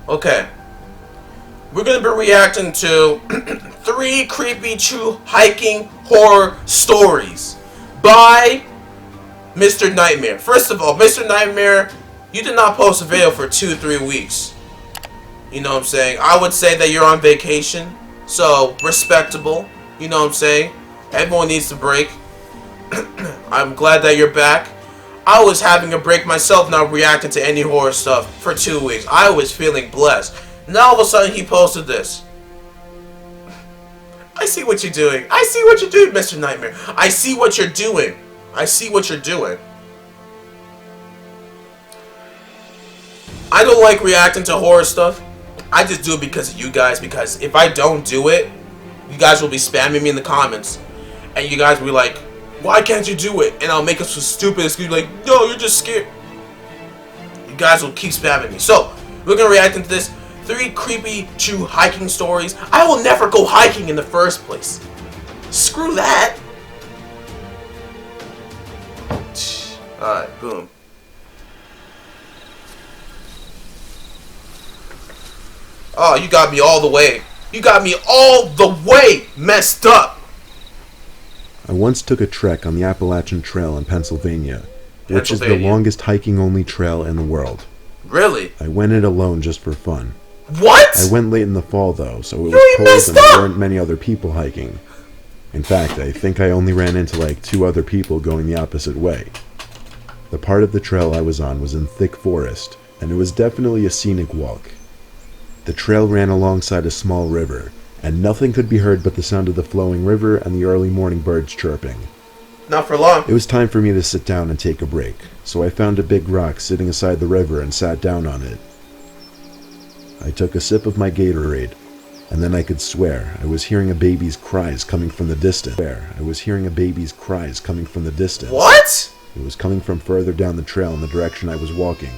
Okay. We're going to be reacting to 3 creepy true hiking horror stories by Mr. Nightmare. First of all, Mr. Nightmare, you did not post a video for 2-3 weeks. You know what I'm saying? I would say that you're on vacation, so respectable. You know what I'm saying? Everyone needs a break. I'm glad that you're back. I was having a break myself, not reacting to any horror stuff for 2 weeks. I was feeling blessed. Now all of a sudden he posted this. I see what you're doing. I see what you're doing, Mr. Nightmare. I see what you're doing. I see what you're doing. I don't like reacting to horror stuff. I just do it because of you guys. Because if I don't do it, you guys will be spamming me in the comments. And you guys will be like, why can't you do it? And I'll make us so stupid excuse like, no, you're just scared. You guys will keep spamming me. So, we're going to react into this. 3 creepy true hiking stories. I will never go hiking in the first place. Screw that. Alright, boom. Oh, you got me all the way. You got me all the way messed up. I once took a trek on the Appalachian Trail in Pennsylvania, which is the longest hiking-only trail in the world. Really? I went it alone just for fun. What? I went late in the fall, though, so it was cold and there weren't many other people hiking. In fact, I think I only ran into like 2 other people going the opposite way. The part of the trail I was on was in thick forest, and it was definitely a scenic walk. The trail ran alongside a small river, and nothing could be heard but the sound of the flowing river and the early morning birds chirping. Not for long. It was time for me to sit down and take a break, so I found a big rock sitting aside the river and sat down on it. I took a sip of my Gatorade, and then I could swear I was hearing a baby's cries coming from the distance. What? It was coming from further down the trail in the direction I was walking.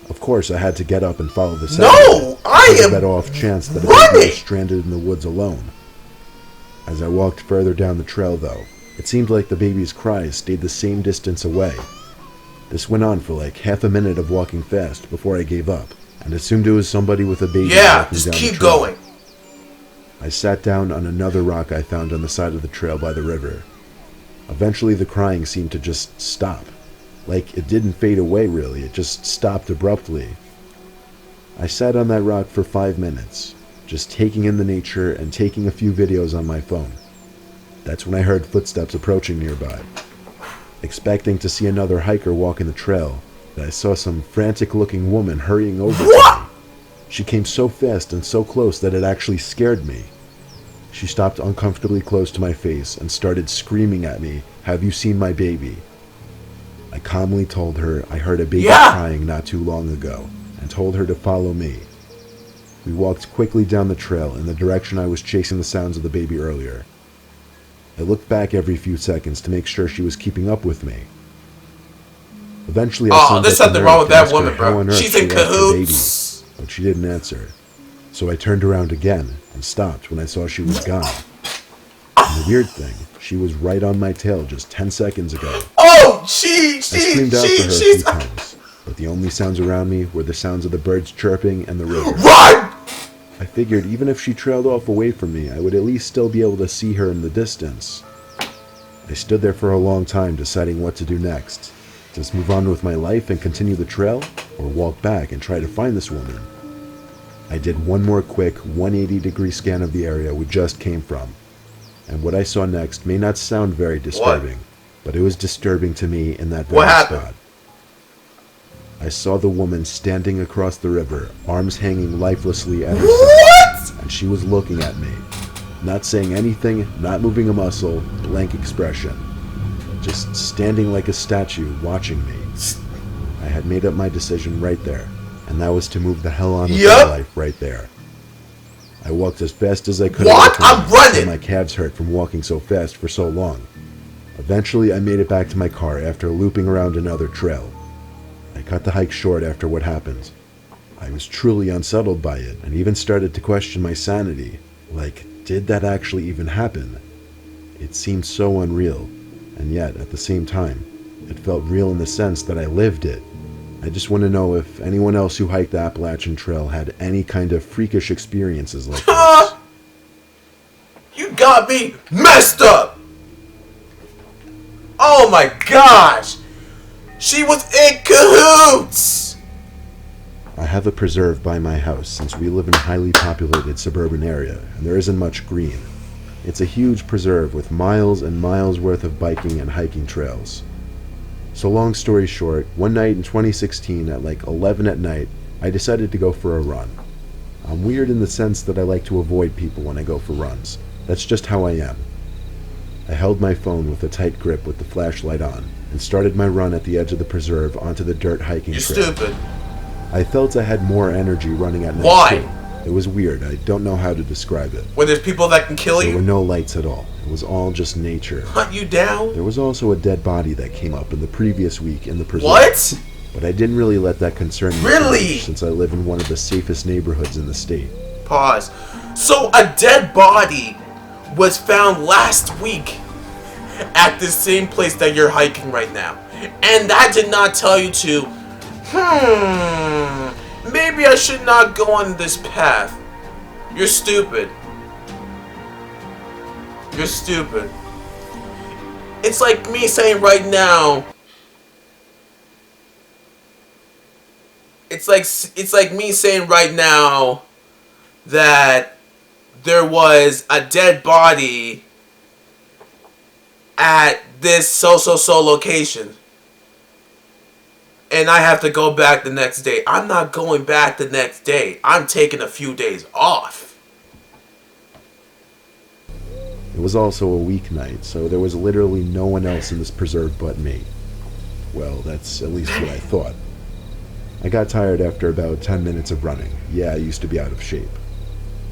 Of course, I had to get up and follow the sound. No! I am bet off chance that running! a baby was stranded in the woods alone. As I walked further down the trail, though, it seemed like the baby's cries stayed the same distance away. This went on for like half a minute of walking fast before I gave up, and assumed it was somebody with a baby walking down the trail. Yeah, just keep going. I sat down on another rock I found on the side of the trail by the river. Eventually the crying seemed to just stop. Like, it didn't fade away really, it just stopped abruptly. I sat on that rock for 5 minutes, just taking in the nature and taking a few videos on my phone. That's when I heard footsteps approaching nearby. Expecting to see another hiker walking the trail, I saw some frantic-looking woman hurrying over to me. She came so fast and so close that it actually scared me. She stopped uncomfortably close to my face and started screaming at me, "Have you seen my baby?" I calmly told her I heard a baby crying not too long ago, and told her to follow me. We walked quickly down the trail in the direction I was chasing the sounds of the baby earlier. I looked back every few seconds to make sure she was keeping up with me. Eventually, I there's something wrong with that woman, bro. She's in cahoots. But she didn't answer. So I turned around again and stopped when I saw she was gone. And the weird thing, she was right on my tail just 10 seconds ago. Oh, I screamed out for her a few times, but the only sounds around me were the sounds of the birds chirping and the river. Run! I figured even if she trailed off away from me, I would at least still be able to see her in the distance. I stood there for a long time deciding what to do next. Just move on with my life and continue the trail, or walk back and try to find this woman. I did one more quick 180-degree scan of the area we just came from. And what I saw next may not sound very disturbing, but it was disturbing to me in that very spot. I saw the woman standing across the river, arms hanging lifelessly at her side, and she was looking at me. Not saying anything, not moving a muscle, blank expression. Just standing like a statue, watching me. I had made up my decision right there, and that was to move the hell on with my life right there. I walked as fast as I could. I'm running! My calves hurt from walking so fast for so long. Eventually, I made it back to my car after looping around another trail. I cut the hike short after what happened. I was truly unsettled by it, and even started to question my sanity. Like, did that actually even happen? It seemed so unreal, and yet, at the same time, it felt real in the sense that I lived it. I just want to know if anyone else who hiked the Appalachian Trail had any kind of freakish experiences like this. You got me messed up! Oh my gosh! She was in cahoots! I have a preserve by my house since we live in a highly populated suburban area and there isn't much green. It's a huge preserve with miles and miles worth of biking and hiking trails. So long story short, one night in 2016 at like 11 at night, I decided to go for a run. I'm weird in the sense that I like to avoid people when I go for runs. That's just how I am. I held my phone with a tight grip with the flashlight on and started my run at the edge of the preserve onto the dirt hiking trail. You're stupid. I felt I had more energy running at night. Why? It was weird. I don't know how to describe it. When there's people that can kill you? There were no lights at all. It was all just nature. Hunt you down? There was also a dead body that came up in the previous week in the preserve. What? But I didn't really let that concern me Really? much, since I live in one of the safest neighborhoods in the state. Pause. So a dead body was found last week at the same place that you're hiking right now. And that did not tell you to, maybe I should not go on this path. You're stupid. You're stupid. It's like me saying right now. It's like me saying right now that there was a dead body at this so location. And I have to go back the next day. I'm not going back the next day. I'm taking a few days off. It was also a weeknight, so there was literally no one else in this preserve but me. Well, that's at least what I thought. I got tired after about 10 minutes of running. Yeah, I used to be out of shape.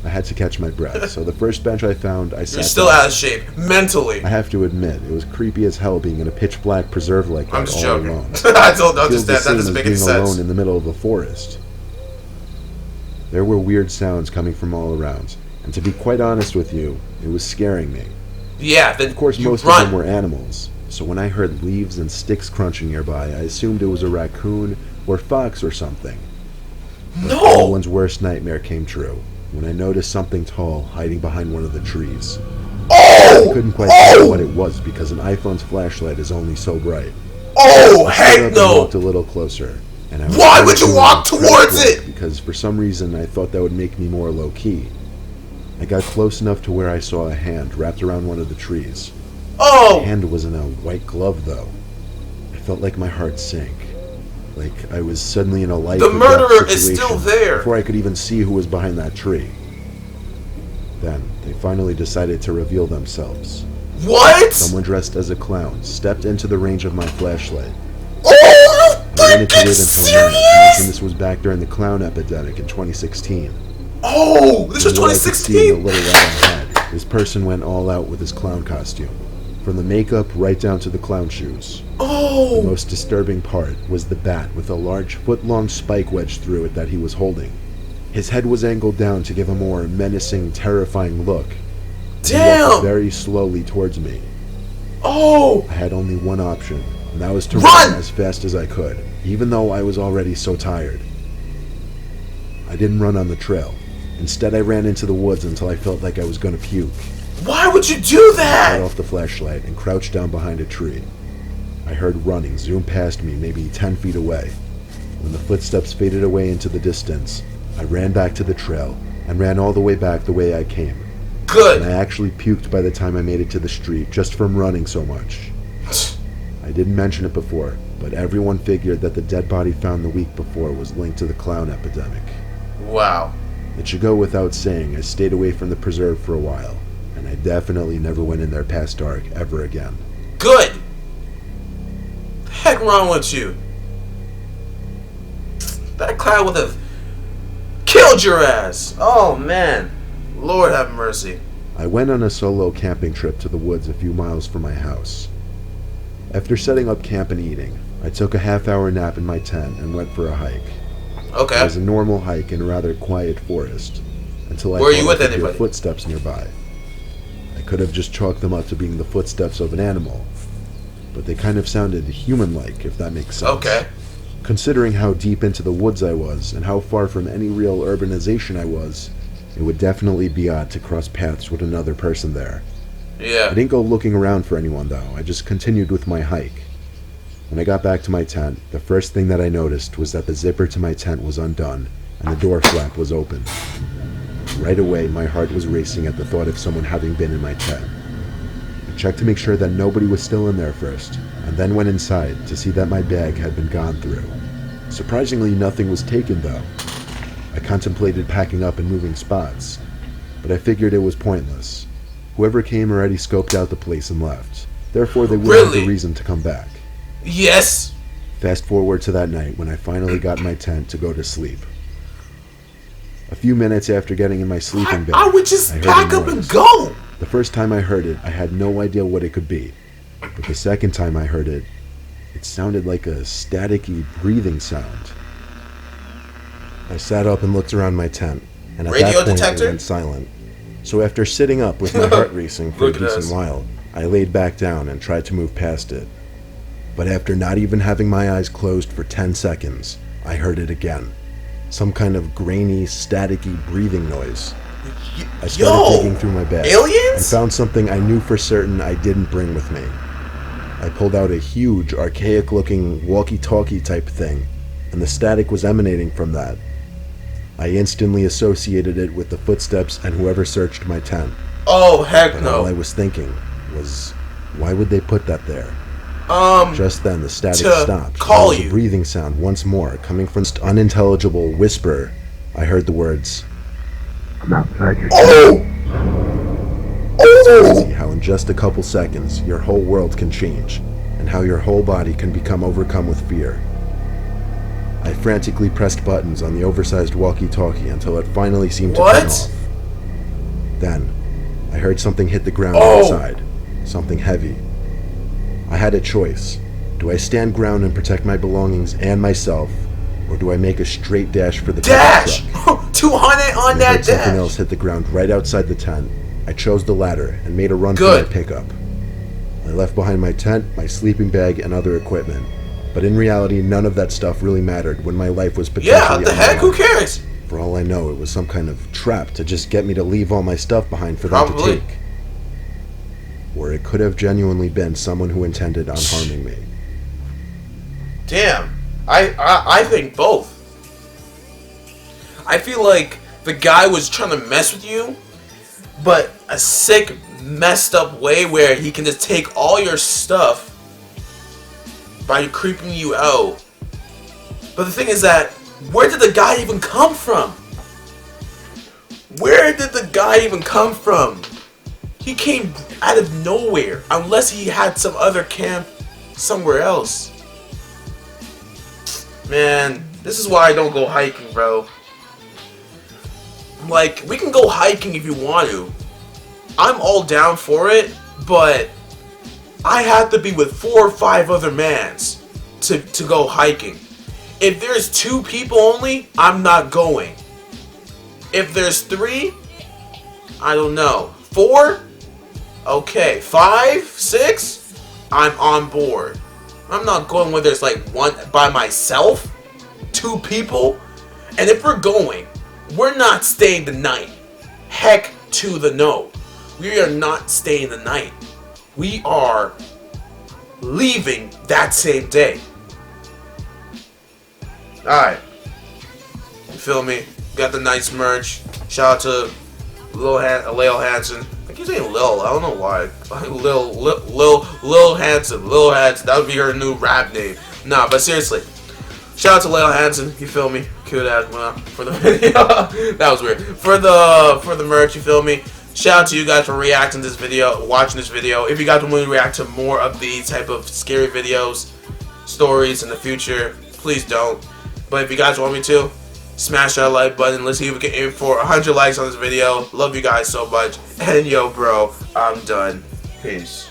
I had to catch my breath, so the first bench I found, I sat down. You're still out of shape, mentally. I have to admit, it was creepy as hell being in a pitch black preserve like that all joking. alone. I don't It feels the understand. That same doesn't as make any being sense. alone in the middle of a forest. There were weird sounds coming from all around, and to be quite honest with you, it was scaring me. Yeah, then Of course, you most run. of them were animals, so when I heard leaves and sticks crunching nearby, I assumed it was a raccoon or fox or something. But No! everyone's worst nightmare came true when I noticed something tall hiding behind one of the trees. Oh! I couldn't quite tell what it was because an iPhone's flashlight is only so bright. Oh, I stood heck up and no! walked a little closer. And I was Why trying would you to walk crouch towards walk it? Because for some reason I thought that would make me more low-key. I got close enough to where I saw a hand wrapped around one of the trees. Oh! The hand was in a white glove, though. I felt like my heart sank. Like I was suddenly in a life The or death murderer is situation still there. before I could even see who was behind that tree. Then they finally decided to reveal themselves. What? Someone dressed as a clown stepped into the range of my flashlight. Oh, I wanted to freaking wait until now. serious? And this was back during the clown epidemic in 2016. Oh, this was From what I could see in 2016? the little light I had, this person went all out with his clown costume. From the makeup right down to the clown shoes. The Oh, most disturbing part was the bat with a large foot-long spike wedged through it that he was holding. His head was angled down to give a more menacing, terrifying look. He walked damn! very slowly towards me. Oh, I had only one option, and that was to Run! run as fast as I could, even though I was already so tired. I didn't run on the trail. Instead, I ran into the woods until I felt like I was going to puke. why would you do Cut that? off the flashlight and crouched down behind a tree. I heard running zoom past me maybe 10 feet away. When the footsteps faded away into the distance, I ran back to the trail and ran all the way back the way I came. And Good. I actually puked by the time I made it to the street just from running so much. I didn't mention it before, but everyone figured that the dead body found the week before was linked to the clown epidemic. Wow. It should go without saying I stayed away from the preserve for a while, and I definitely never went in there past dark ever again. Good. The heck wrong with you? That clown would have killed your ass. Oh man. Lord have mercy. I went on a solo camping trip to the woods a few miles from my house. After setting up camp and eating, I took a half-hour nap in my tent and went for a hike. It Okay. was a normal hike in a rather quiet forest, until I Were you thought with I could hear anybody? footsteps nearby. I could have just chalked them up to being the footsteps of an animal, but they kind of sounded human-like, if that makes sense. Okay. Considering how deep into the woods I was and how far from any real urbanization I was, it would definitely be odd to cross paths with another person there. Yeah. I didn't go looking around for anyone though, I just continued with my hike. When I got back to my tent, the first thing that I noticed was that the zipper to my tent was undone and the door flap was open. Right away, my heart was racing at the thought of someone having been in my tent. I checked to make sure that nobody was still in there first, and then went inside to see that my bag had been gone through. Surprisingly, nothing was taken though. I contemplated packing up and moving spots, but I figured it was pointless. Whoever came already scoped out the place and left. Therefore, they wouldn't have a reason to come back. Yes! Fast forward to that night when I finally got in my tent to go to sleep. A few minutes after getting in my sleeping bag, I would just pack up and go! The first time I heard it, I had no idea what it could be. But the second time I heard it, it sounded like a staticky breathing sound. I sat up and looked around my tent, and at that point it went silent. So after sitting up with my heart racing for a decent while, I laid back down and tried to move past it. But after not even having my eyes closed for 10 seconds, I heard it again. Some kind of grainy, staticky breathing noise. I started digging through my bag and found something I knew for certain I didn't bring with me. I pulled out a huge, archaic-looking walkie-talkie type thing, and the static was emanating from that. I instantly associated it with the footsteps and whoever searched my tent. Oh, heck no. All I was thinking was, why would they put that there? Just then, the static stopped. Call you. The breathing sound once more, coming from an unintelligible whisper. I heard the words, "I'm outside your tent." Oh! It's crazy how in just a couple seconds, your whole world can change, and how your whole body can become overcome with fear. I frantically pressed buttons on the oversized walkie-talkie until it finally seemed to turn off. Then, I heard something hit the ground outside. Something heavy. I had a choice. Do I stand ground and protect my belongings and myself, or do I make a straight dash for the dash? truck? 200 on that dash! Something else hit the ground right outside the tent. I chose the latter and made a run for my pickup. I left behind my tent, my sleeping bag, and other equipment. But in reality, none of that stuff really mattered when my life was potentially on the line. Who cares? For all I know, it was some kind of trap to just get me to leave all my stuff behind for them to take. Or it could have genuinely been someone who intended on harming me. Damn. I think both. I feel like the guy was trying to mess with you, but a sick, messed up way where he can just take all your stuff by creeping you out. But the thing is that, where did the guy even come from? Where did the guy even come from? He came out of nowhere, unless he had some other camp somewhere else. Man, this is why I don't go hiking, bro. Like, we can go hiking if you want to. I'm all down for it, but I have to be with 4 or 5 other mans to go hiking. If there's 2 people only, I'm not going. If there's 3, I don't know. 4? Okay. 5? 6? I'm on board. I'm not going where there's like 1 by myself, 2 people. And if we're going, we're not staying the night. Heck to the no. We are not staying the night. We are leaving that same day. Alright. You feel me? Got the nice merch. Shout out to Lael Hansen. I keep saying Lil. I don't know why. Lil Hansen. Lil Hansen. That would be her new rap name. Nah, but seriously. Shout out to Lael Hansen. You feel me? Cute ass for the video. That was weird. For the merch. You feel me? Shout out to you guys for reacting to this video, watching this video. If you guys want me to react to more of these type of scary videos, stories in the future, please don't. But if you guys want me to, smash that like button. Let's see if we can aim for 100 likes on this video. Love you guys so much. And yo, bro, I'm done. Peace.